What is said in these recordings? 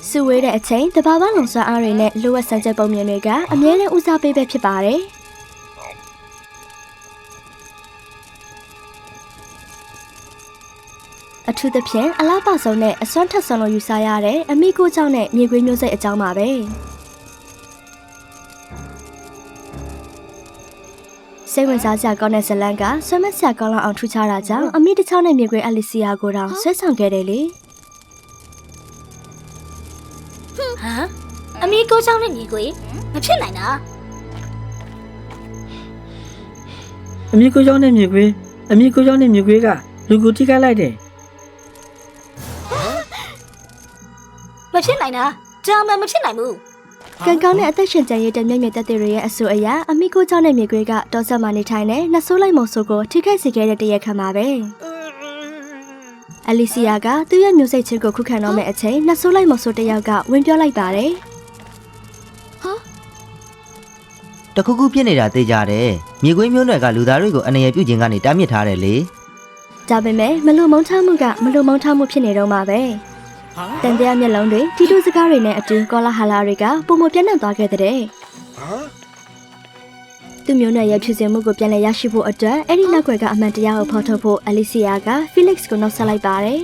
စုဝေးတဲ့အချိန်တဘာဝလုံစွမ်းအားတွေနဲ့လိုအပ်ဆန်းချက်ပုံမြင်တွေကအမြဲတမ်းဦးစားပေးပဲဖြစ်ပါတယ်အထူးသဖြင့်အလားပါဆုံးနဲ့အစွမ်းထက်ဆုံးလို့ယူဆရတဲ့အမိကိုကြောင့်နဲ့မြေခွေးမျိုးစိတ်အကြောင်းပါပဲစိတ်ဝင်စားစရာကောင်းတဲ့ဇလန်ကဆွမ်းမစရာကောင်းလောက်အောင်ထူးခြားတာကြောင့်အမိတစ်ချောင်းနဲ့မြေခွေးအလီစီယာကိုတောင်ဆွဲဆောင်ခဲ့တယ်လေဟမ်အမေကိုကြောင့်နဲ့ညီကိုမဖြစ်နိုင်တာအမေကိုကြောင့်နဲ့မြေခွေးအမေကိုကြောင့်နဲ့မြေခွေးကလူကိုထိခိုက်လိုက်တယ်မဖြစ်နိုင်တာဒါမှမဖြစ်နိုင်ဘူးကံကောင်းတဲ့အသက်ရှင်ကျန်ရတဲ့မျက်မြင်သက်သေတွေရဲ့အဆိုအရအမိကိုကြောင့်နဲ့မြေခွေးကတောဆက်မှနေထိုင်တဲ့နှဆိုးလိုက်မုံဆိုးကိုထိခိုက်စေခဲ့တဲ့တရက်ခါမှာပဲအလီစီယာကသူ့ရဲ့မျိုးစိတ်ချင်းကိုခုခံတော့မဲ့အချိန်နှဆိုးလိုက်မုံဆိုးတစ်ယောက်ကဝင်ပြောလိုက်ပါတယ်တခုခုဖြစ်နေတာသိကြတယ်မြေခွေးမျိုးနွယ်ကလူသားတွေကိုအနေရပြုခြင်းကနေတားမြစ်ထားတယ်လေဒါပေမဲ့မလုံမုန်းထားမှုကမလုံမုန်းထားမှုဖြစ်နေတော့မှာပဲတန်တရားမျက်လုံးတွေတီတူစကားတွေနဲ့အတူကောလာဟာလာတွေကပုံမပြတ်နှံ့သွားခဲ့တဲ့သူမျိုးနွယ်ရဲ့ဖြစ်စဉ်မှုကိုပြန်လည်ရရှိဖို့အတွက်အဲ့ဒီနောက်ွယ်ကအမှန်တရားကိုဖော်ထုတ်ဖို့အလီစီယာကဖီလစ်ကိုနှုတ်ဆက်လိုက်ပါတယ်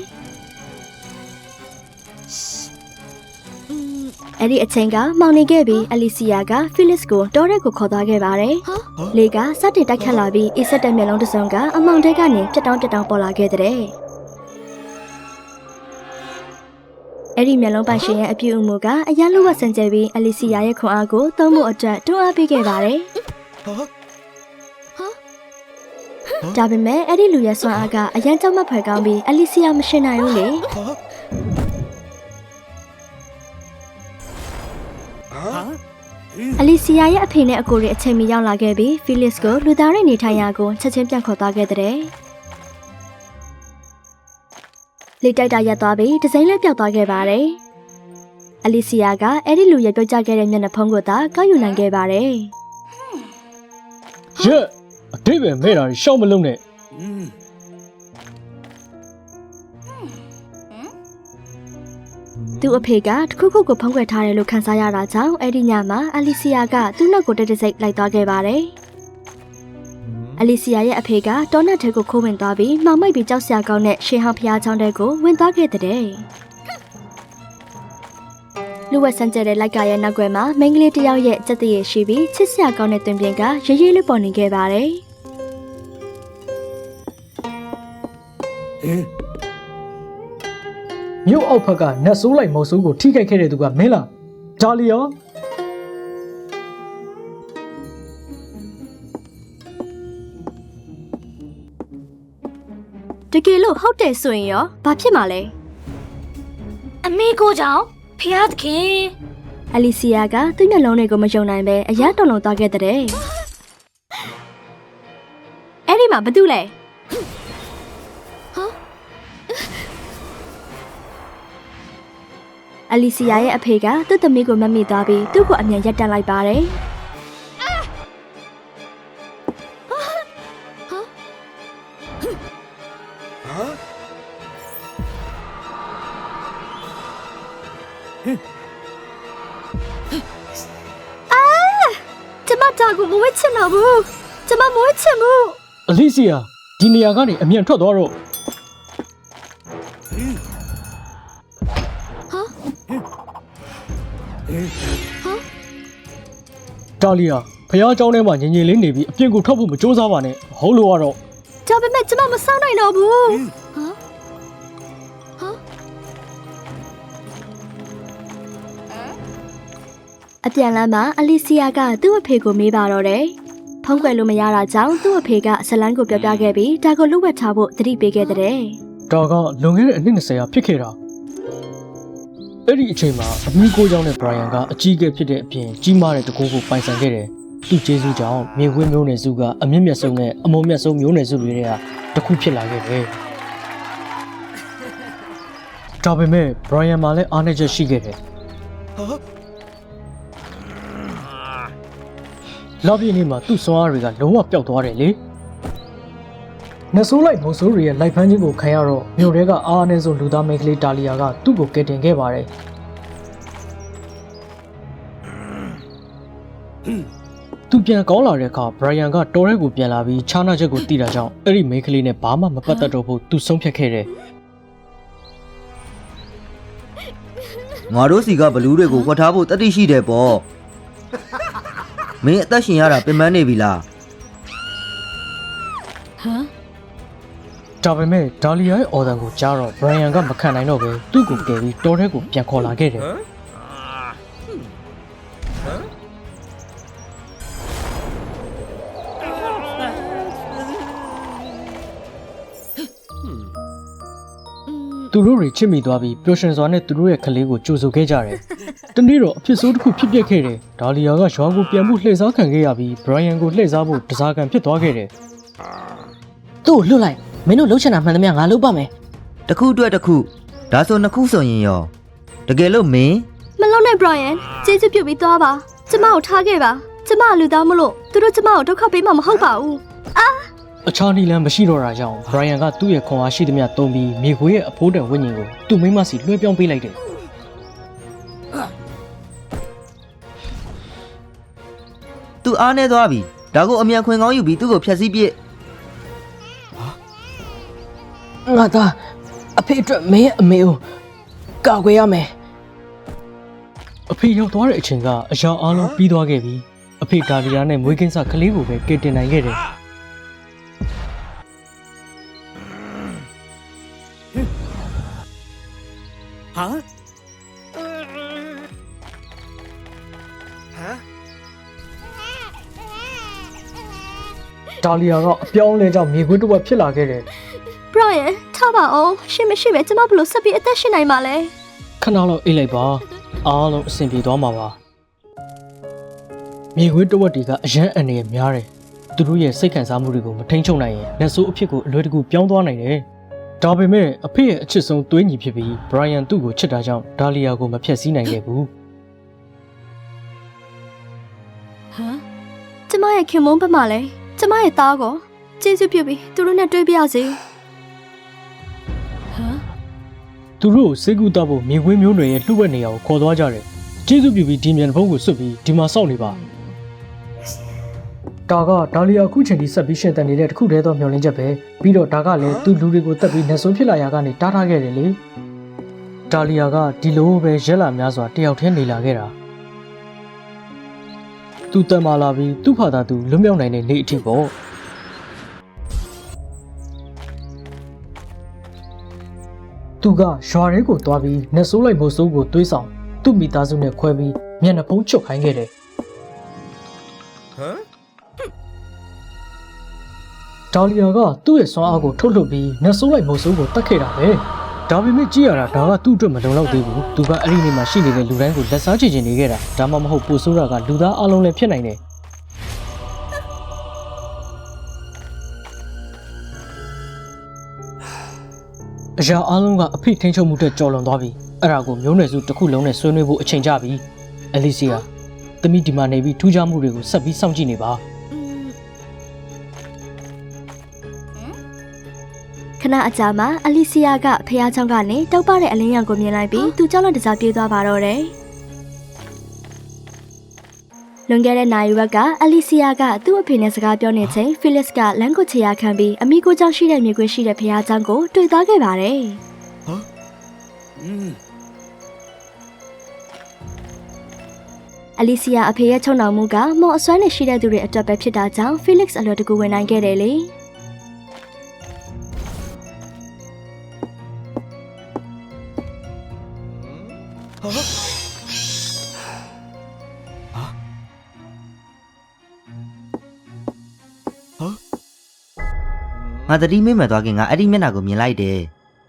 အဲ့ဒီအချိန်ကမောင်နေခဲ့ပြီးအလီစီယာကဖီလစ်ကိုတောထဲကိုခေါ်သွားခဲ့ပါတယ်လေကစတင်တိုက်ခတ်လာပြီးအစ်ဆက်တဲ့မျက်လုံးတစ်စုံကအမောင်တဲကနေပြတ်တောင်းပေါ်လာခဲ့တဲ့အဲ့ဒီမျက်လုံးပိုင်ရှင်ရဲ့အပြုအမူကအရန်လိုဝတ်ဆင်ကျဲပြီးအလီစီယာရဲ့ခွန်အားကိုသုံးဖို့အတွက်တွန်းအားပေးခဲ့ပါတယ်ဒါပေမဲ့အဲ့ဒီလူရဲ့ဆွမ်းအားကအရန်ကြောက်မက်ဖွယ်ကောင်းပြီးအလီစီယာမရှင်နိုင်ဘူးလေအလီစီယာရဲ့အဖေနဲ့အကိုတွေအချိန်မီရောက်လာခဲ့ပြီးဖီလစ်ကိုလူသားတွေနေထိုင်ရာကိုချက်ချင်းပြန်ခေါ်သွားခဲ့တဲ့လေတိုက်တာရက်သွားပြီးဒဇိုင်းလည်းပျောက်သွားခဲ့ပါတယ်အလီစီယာကအဲ့ဒီလူရဲ့ပြောကြခဲ့တဲ့မျက်နှာဖုံးကိုသာကောက်ယူနိုင်ခဲ့ပါတယ်ရဲ့အတိတ်ပဲမဲ့တာရှောက်မလုံးနဲ့သူ့အဖေကတခုခုကိုဖုံးကွယ်ထားတယ်လို့ခန်းစားရတာကြောင့်အဲ့ဒီညမှာအလီစီယာကသူ့နောက်ကိုတက်တစိတ်လိုက်သွားခဲ့ပါတယ်အလီစီယာရဲ့အဖေကတောနတ်ထဲကိုခိုးဝင်သွားပြီးမှောင်မိုက်ပြီးကြောက်စရာကောင်းတဲ့ရှေးဟောင်းဖျားချောင်းတဲကိုဝင်သွားခဲ့တဲ့လူဝက်ဆန်းကျဲတဲ့လိုက်ကရဲ့နောက်ွယ်မှာမိန်းကလေးတစ်ယောက်ရဲ့စက်တရရှိပြီးချစ်စရာကောင်းတဲ့တွင်ပြင်ကရေးရေးလေးပေါ်နေခဲ့ပါတယ်မြို့အောက်ဖက်ကနတ်ဆိုးလိုက်မော်ဆိုးကိုထိခိုက်ခဲ့တဲ့သူကမင်းလားဂျာလီယောတကယ်လို့ဟုတ်တယ်ဆိုရင်ရောဘာဖြစ်မှာလဲအမေကိုကြောင့်ဖျားသခင်အလီစီယာကသူ့မျက်လုံးတွေကိုမယုံနိုင်ပဲအရန်တုံလုံးသွားခဲ့တဲ့အဲ့ဒီမှာဘာတူလဲအလီစီယာရဲ့အဖေကသူ့သမီးကိုမမိသွားပြီးသူ့ကိုအမြန်ရပ်တန့်လိုက်ပါတယ်ကျမတာကိုမဝဲချင်တော့ဘူးကျမမဝဲချင်ဘူးအလီစီယာဒီနေရာကနေအမြန်ထွက်သွားတော့ဒါလီယာဖះเจ้าထဲမှာငြိမ်ငြိမ်လေးနေပြီးအပြင်ကိုထွက်ဖို့မကြိုးစားပါနဲ့ဟုတ်လို့ကတော့ဒါပေမဲ့ကျမမစောင့်နိုင်တော့ဘူးအပြန်လမ်းမှာအလီစီယာကသူ့အဖေကိုမေးပါတော့တယ်ဖုံးကွယ်လို့မရတာကြောင့်သူ့အဖေကဇလန်းကိုပြောပြခဲ့ပြီးဒါကိုလွတ်ဝက်ထားဖို့သတိပေးခဲ့တဲ့ဒါကလွန်ခဲ့တဲ့အနှစ်20ရာဖြစ်ခဲ့တာအဲ့ဒီအချိန်မှာအမီကိုကြောင့်နဲ့ဘရိုင်ယန်ကအကြီးအကဲဖြစ်တဲ့အပြင်ကြီးမားတဲ့တကူကိုပိုင်ဆိုင်ခဲ့တယ်သူ့ကျေးဇူးကြောင့်မြေခွေးမျိုးနယ်စုကအမြင့်မြတ်ဆုံးနဲ့အမုံမြတ်ဆုံးမျိုးနယ်စုတွေကတခုဖြစ်လာခဲ့တယ်ဒါပေမဲ့ဘရိုင်ယန်မှာလည်းအားနည်းချက်ရှိခဲ့တယ်လောက်ပြင်းနေမှာသူ့စွမ်းအားတွေကလုံးဝပျောက်သွားတယ်လေနှဆိုးလိုက်မုံဆိုးတွေရဲ့လိုက်ဖမ်းခြင်းကိုခံရတော့မြို့ထဲကအားအနည်းဆုံးလူသားမိန်းကလေးတာလီယာကသူ့ကိုကယ်တင်ခဲ့ပါတယ် သူပြန်ကောင်းလာတဲ့အခါဘရိုင်ယန်ကတော်ရဲကိုပြန်လာပြီးခြားနာချက်ကိုတီးတာကြောင့်အဲ့ဒီမိန်းကလေးနဲ့ဘာမှမပတ်သက်တော့ဘူးသူဆုံးဖြတ်ခဲ့တယ် ငါတို့စီကဘလူးတွေကိုခွက်ထားဖို့တတိရှိတယ်ပေါ့မင်းအသက်ရှင်ရတာပင်ပန်းနေပြီလား ဒါပေမဲ့ဒါလီယာရဲ့အော်ဒန်ကိုကြားတော့ဘရိုင်ယန်ကမခံနိုင်တော့ပဲသူ့ကိုကယ်ပြီးတော်ရဲကိုပြန်ခေါ်လာခဲ့တယ် သူတို့တွေချစ်မိသွားပြီးပျော်ရွှင်စွာနဲ့သူတို့ရဲ့ကလေးကိုကြိုဆိုခဲ့ကြတယ်။တနေ့တော့အဖြစ်ဆိုးတစ်ခုဖြစ်ပျက်ခဲ့တယ်။ဒါလီယာကရွာကိုပြန်မှုလှည့်စားခံခဲ့ရပြီးဘရိုင်ယန်ကိုလှည့်စားဖို့တစားကန်ဖြစ်သွားခဲ့တယ် သူ့ကိုလွတ်လိုက်မင်းတို့လှုပ်ချင်တာမှန်သမျှငါလုပ်ပါမယ် တစ်ခုအတွက်တစ်ခုဒါဆိုနှစ်ခုဆိုရင်ရောတကယ်လို့မင်း မလုံးနဲ့ Brian ကျေးဇူးပြုပြီးသွားပါကျမကိုထားခဲ့ပါကျမလူသားမလို့သူတို့ကျမကိုဒုက္ခပေးမှမဟုတ်ပါဘူး ။အခြားနည်းလမ်းမရှိတော့တာကြောင့်ဘရိုင်ယန်ကသူ့ရဲ့ခွန်အားရှိသမျှသုံးပြီးမြေခွေးရဲ့အဖိုးတန်ဝိညာဉ်ကိုသူ့မိန်းမစီလွှဲပြောင်းပေးလိုက်တယ် သူအားနေသွားပြီဒါကိုအမြန်ခွင်ကောင်းယူပြီးသူ့ကိုဖျက်ဆီးပစ် ငါသားအဖေအတွက်မင်းရဲ့အမေကိုကာကွယ်ရမယ် ။အဖေရောက်သွားတဲ့အချိန်ကအရာအလုံးပြီးသွားခဲ့ပြီးအဖေဒါလီယာနဲ့မွေးကင်းစကလေးကိုပဲကယ်တင်နိုင်ခဲ့တယ် ဒါလီယာကအပြောင်းလဲကြောင့်မြေခွေးတစ်ဝက်ဖြစ်လာခဲ့တယ် Brian ထားပါအောင်ရှင်းမရှိပဲကျမဘလို့ဆက်ပြီးအသက်ရှင်နိုင်မှာလဲ ခဏလောက်အိတ်လိုက်ပါအားလုံးအဆင်ပြေသွားမှာပါမြေခွေးတစ်ဝက်တွေကအရန်အန်ရများတယ်သူတို့ရဲ့စိတ်ခံစားမှုတွေကိုမထိန်ချုပ်နိုင်ရင်လက်ဆိုးအဖြစ်ကိုအလွယ်တကူပြောင်းသွားနိုင်တယ်ဒါပေမဲ့အဖေရဲ့အချစ်ဆုံးသွေးညီဖြစ်ပြီးဘရိုင်ယန်သူ့ကိုချစ်တာကြောင့်ဒါလီယာကိုမဖျက်ဆီးနိုင်ခဲ့ဘူး ကျမရဲ့ခင်မုန်းဘက်မှာလဲကျမရဲ့သားကိုကျေးဇူးပြုပြီးသူတို့နဲ့တွေ့ပြရစေ သူတို့ကိုစေကူတောက်ဖို့မြေခွေးမျိုးနွယ်ရဲ့လှုပ်ဝက်နေရာကိုခေါ်သွားကြတယ်ကျေးဇူးပြုပြီးဒီမြန်ဖုံးကိုစွတ်ပြီးဒီမှာစောင့်နေပါဒါကဒါလီယာအခုချိန်ထိဆက်ပြီးရှင်တန်နေတဲ့တစ်ခုတည်းသောမျှော်လင့်ချက်ပဲပြီးတော့ဒါကလည်းသူလူတွေကိုတက်ပြီးနှဆိုးဖြစ်လာရာကနေတားထားခဲ့တယ်လေဒါလီယာကဒီလိုပဲရက်လာများစွာတယောက်တည်းနေလာခဲ့တာသူတန်မာလာပြီးသူ့ဖာသာသူလွတ်မြောက်နိုင်တဲ့နေ့အထိပေါ့သူကရွာရဲကိုသွားပြီးနှဆိုးလိုက်မို့ဆိုးကိုတွေးဆောင်သူ့မိသားစုနဲ့ခွဲပြီးမျက်နှာဖုံးချုပ်ခိုင်းခဲ့တယ်ဒါလီယာကသူ့ရဲ့စွမ်းအားကိုထုတ်လွှတ်ပြီးနှဆိုးလိုက်မို့ဆိုးကိုတတ်ခဲ့တာပဲဒါပေမဲ့ကြည့်ရတာဒါကသူ့အတွက်မလုံလောက်သေးဘူးသူကအဲ့ဒီနေ့မှာရှိနေတဲ့လူတိုင်းကိုလက်စားချင်နေခဲ့တာဒါမှမဟုတ်ပိုဆိုးတာကလူသားအလုံးလည်းဖြစ်နိုင်တယ်အရာအလုံးကအဖိထိန်ချုပ်မှုတဲ့ကြော်လွန်သွားပြီအဲ့ဒါကိုမျိုးနွယ်စုတစ်ခုလုံးနဲ့ဆွေးနွေးဖို့အချိန်ကြပြီအလီစီယာသမီးဒီမှာနေပြီးထူးခြားမှုတွေကိုဆက်ပြီးစောင့်ကြည့်နေပါ ခဏအကြာမှာအလီစီယာကဖះเจ้าကနေတောက်ပတဲ့အလင်းရောင်ကိုမြင်လိုက်ပြီးသူကြောက်လန့်တကြားပြေးသွားပါတော့တယ်လွန်ခဲ့တဲ့နာရီဝက်ကအလီစီယာကသူ့အဖေနဲ့စကားပြောနေချိန်ဖီလစ်ကလမ်းကိုချေရခံပြီးအမိကိုကြောင့်ရှိတဲ့မြေခွေးရှိတဲ့ဖះเจ้าကိုတွေ့သွားခဲ့ပါတယ်အလီစီယာအဖေရဲ့ချုံနှောင်မှုကမော်အစွမ်းနဲ့ရှိတဲ့သူတွေအတွက်ပဲဖြစ်တာကြောင့်ဖီလစ်အလွယ်တကူဝင်နိုင်ခဲ့တယ်လေငါတတိမိမ့်မဲ့သွားခင်ငါအဲ့ဒီမျက်နှာကိုမြင်လိုက်တယ်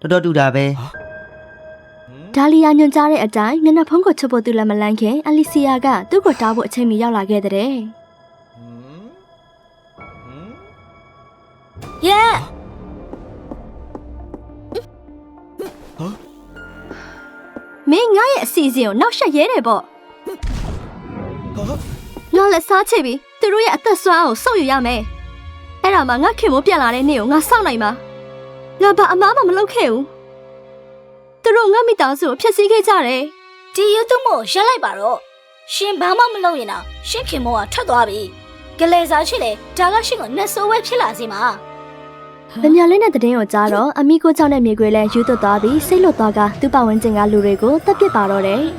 တော်တော်တူတာပဲ ဒါလီယာညွှန်ကြားတဲ့အတိုင်းမျက်နှာဖုံးကိုချွတ်ဖို့သူလည်းမလန့်ခင်အလီစီယာကသူ့ကိုတားဖို့အချိန်မီရောက်လာခဲ့တဲ့ Yeah မင်းငါရဲ့အစီအစဉ်ကိုနောက်ဆက်ရဲတယ်ပေါ့ငါလည်းစားချပြီသူတို့ရဲ့အသက်ဆွမ်းအောင်စောက်ယူရမယ်အဲ့ဒါမှငါခင်မိုးပြန်လာတဲ့နေ့ကိုငါစောင့်နိုင်မှာငါဘာအမားမှမလုပ်ခဲ့ဘူးသူတို့ငါမိသားစုကိုဖျက်ဆီးခဲ့ကြတယ် ဒီယူတူးမို့ရက်လိုက်ပါတော့ ရှင်ဘာမှမလုပ်ရင်တော့ရှင်ခင်မောကထွက်သွားပြီကလေးစားချစ်လေဒါကရှင်ကိုနှဆိုးဝဲဖြစ်လာစေမှာ ။မမျော်လင့်တဲ့သတင်းကိုကြားတော့အမီကိုကြောင့်နဲ့မြေခွေးလည်းယူသွတ်သွားပြီးစိတ်လွတ်သွားကသူ့ပတ်ဝန်းကျင်ကလူတွေကိုတပ်ပစ်ပါတော့တယ်။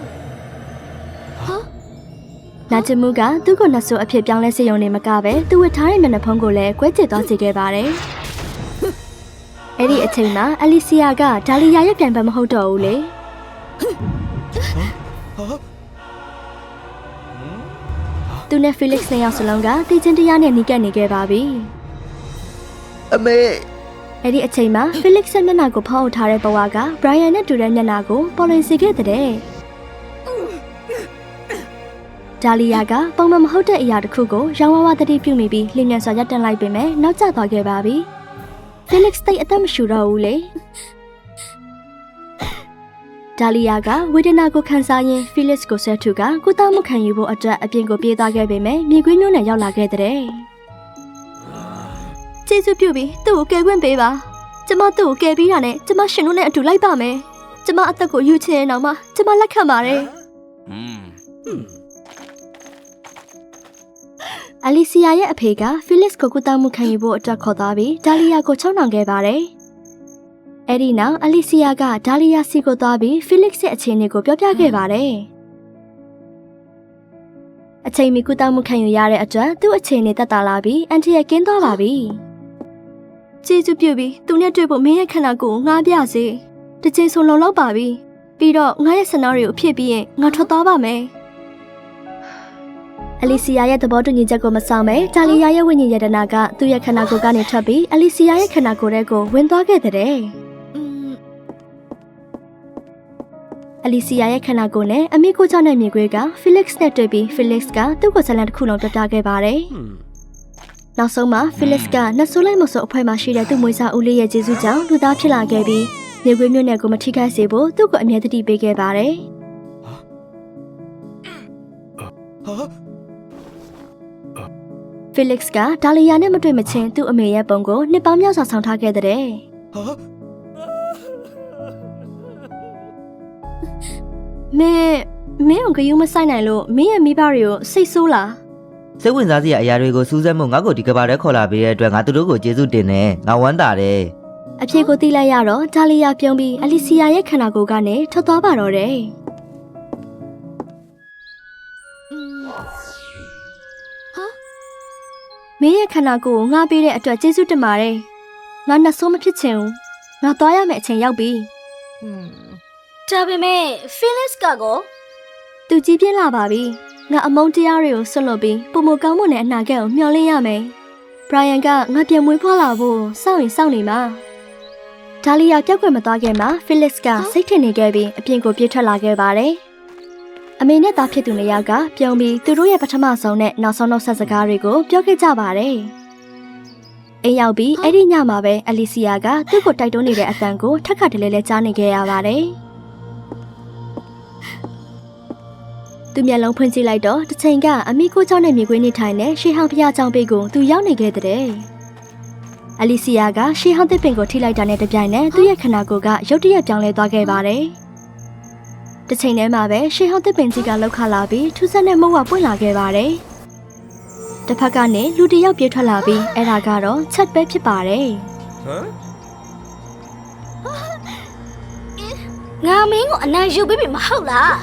နာချမှုကသူ့ကိုနှဆိုးအဖြစ်ပြောင်းလဲစေရုံနဲ့မကပဲသူဝတ်ထားတဲ့မျက်နှာဖုံးကိုလည်းကွဲကျစ်သွားစေခဲ့ပါတယ်။အဲ့ဒီအချိန်မှာအလီစီယာကဒါလီယာရဲ့ပြန်ပတ်မဟုတ်တော့ဘူးလေ။သူနဲ့ဖီလစ်စ်နဲ့ယောက်စလုံးကတည်ချင်းတရားနဲ့နီးကပ်နေခဲ့ပါပြီ။ အမေ အဲ့ဒီအချိန်မှာဖီလစ်စ်ရဲ့မျက်နှာကိုဖောက်ထားတဲ့ဘဝကဘရိုင်ယန်နဲ့တူတဲ့မျက်နှာကိုပေါ်လွင်စေခဲ့တဲ့ဒါလီယာကပုံမှန်မဟုတ်တဲ့အရာတစ်ခုကိုရောင်ဝါးဝါးတတိပြုမိပြီးလျင်မြန်စွာရပ်တန့်လိုက်ပေမဲ့နောက်ကျသွားခဲ့ပါပြီဖီလစ်စ်တိတ်အသက်မရှူတော့ဘူးလေဒါလီယာကဝေဒနာကိုခံစားရင်းဖီလစ်စ်ကိုဆွဲထုတ်ကကုသမှုခံယူဖို့အတွက်အပြင်ကိုပြေးသွားခဲ့ပေမဲ့မြေခွေးမျိုးနဲ့ရောက်လာခဲ့တဲ့ကျေးဇူးပြုပြီးသူ့ကိုကယ်ခွင့်ပေးပါကျမသူ့ကိုကယ်ပြီးတာနဲ့ကျမရှင်တို့နဲ့အတူလိုက်ပါမယ်ကျမအသက်ကိုယူချင်ရင်တော့မှကျမလက်ခံပါတယ်အလီစီယာရဲ့အဖေကဖီလစ်စ်ကိုကုသမှုခံယူဖို့အတွက်ခေါ်သွားပြီးဒါလီယာကိုချုံနှောင်ခဲ့ပါတယ်အဲ့ဒီနောက်အလီစီယာကဒါလီယာစီကိုသွားပြီးဖီလစ်စ်ရဲ့အခြေအနေကိုပြောပြခဲ့ပါတယ်အချိန်မီကုသမှုခံယူရတဲ့အတွက်သူ့အခြေအနေသက်သာလာပြီးအန်တီရဲ့ကင်းသွားပါပြီကျေးဇူးပြုပြီးသူနဲ့တွေ့ဖို့မင်းရဲ့ခန္ဓာကိုယ်ကိုငှားပြစေတစ်ချိန်ဆိုလုံလောက်ပါပြီပြီးတော့ငါရဲ့ဆန္ဒတွေကိုဖြည့်ပြီးရင်ငါထွက်သွားပါမယ်အလီစီယာရဲ့သဘောတူညီချက်ကိုမဆောင်ပဲဒါလီယာရဲ့ဝိညာဉ်ယတနာကသူ့ရဲ့ခန္ဓာကိုယ်ကနေထွက်ပြီးအလီစီယာရဲ့ခန္ဓာကိုယ်ထဲကိုဝင်သွားခဲ့တဲ့အလီစီယာရဲ့ခန္ဓာကိုယ်နဲ့အမီကိုကြောင့်တဲ့မြေခွေးကဖီလစ်စ်နဲ့တွေ့ပြီးဖီလစ်စ်ကသူ့ကိုဇလန်တစ်ခုလုံးတွေ့တာခဲ့ပါတယ်နောက်ဆုံးမှာဖီလစ်စ်ကနှဆိုးလိုက်မဆိုးအဖွဲမှာရှိတဲ့သူ့မွေးစားဦးလေးရဲ့ကျေးဇူးကြောင့်လူသားဖြစ်လာခဲ့ပြီးမြေခွေးမျိုးနဲ့ကိုမထိခိုက်စေဖို့သူ့ကိုအမြဲတမ်းပေးခဲ့ပါတယ်ဖီလစ်စ်ကဒါလီယာနဲ့မတွေ့မချင်းသူ့အမေရဲ့ပုံကိုနှစ်ပေါင်းများစွာဆောင်ထားခဲ့တဲ့မင်းကိုယူမဆိုင်နိုင်လို့မင်းရဲ့မိဘတွေကိုစိတ်ဆိုးလား စိတ်ဝင်စားစရာအရာတွေကိုစူးစမ်းမှုငါ့ကိုဒီကဘာထဲခေါ်လာပေးတဲ့အတွက်ငါသူတို့ကိုကျေးဇူးတင်တယ်ငါဝမ်းသာတယ်အဖြေကိုသိလိုက်ရတော့ဒါလီယာပြုံးပြီးအလီစီယာရဲ့ခန္ဓာကိုယ်ကနေထွက်သွားပါတော့တယ်မင်းရဲ့ခန္ဓာကိုယ်ကိုငှားပေးတဲ့အတွက်ကျေးဇူးတင်ပါတယ်ငါနှဆိုးမဖြစ်ချင်ဘူးငါသွားရမယ့်အချိန်ရောက်ပြီဒါပေမဲ့ဖီလစ်စ်ကကို သူကြီးပြင်းလာပါပြီငါအမုန်းတရားတွေကိုဆွတ်လွတ်ပြီးပုံမကောင်းမှုနဲ့အနာဂတ်ကိုမျှော်လင့်ရမယ်ဘရိုင်ယန်ကငါပြန်မွေးဖွားလာဖို့စောင့်ရင်စောင့်နေမှာဒါလီယာပြောက်ွယ်မသွားခင်မှာဖီလစ်စ်ကစိတ်ထင်နေခဲ့ပြီးအပြင်ကိုပြေးထွက်လာခဲ့ပါတယ်အမေနဲ့သားဖြစ်သူနှစ်ယောက်ကပြုံးပြီးသူတို့ရဲ့ပထမဆုံးနဲ့နောက်ဆုံးနောက်ဆက်စကားတွေကိုပြောခဲ့ကြပါတယ်အိမ်ရောက်ပြီးအဲ့ဒီညမှာပဲအလီစီယာကသူ့ကိုတိုက်တွန်းနေတဲ့အတန်ကိုထပ်ခါတလဲလဲကြားနေခဲ့ရပါတယ်သူမျက်လုံးဖွင့်ကြည့်လိုက်တော့တစ်ချိန်ကအမီကိုเจ้าနဲ့မြေခွေးနေထိုင်တဲ့ရှေးဟောင်းဖျားเจ้าပိတ်ကိုသူရောက်နေခဲ့တဲ့အလီစီယာကရှေးဟောင်းသစ်ပင်ကိုထိလိုက်တာနဲ့တပြိုင်နက်သူ့ရဲ့ခန္ဓာကိုယ်ကရုတ်တရက်ပြောင်းလဲသွားခဲ့ပါတယ်တစ်ချိန်တည်းမှာပဲရှေးဟောင်းသစ်ပင်ကြီးကလောက်ခလာပြီးထူးဆန်းတဲ့မုတ်ဝပွင့်လာခဲ့ပါတယ်တစ်ဖက်ကနေလူတစ်ယောက်ပြေးထွက်လာပြီးအဲ့ဒါကတော့ချက်ပဲဖြစ်ပါတယ်ငါမင်းကိုအနိုင်ယူပြီးပြီမဟုတ်လား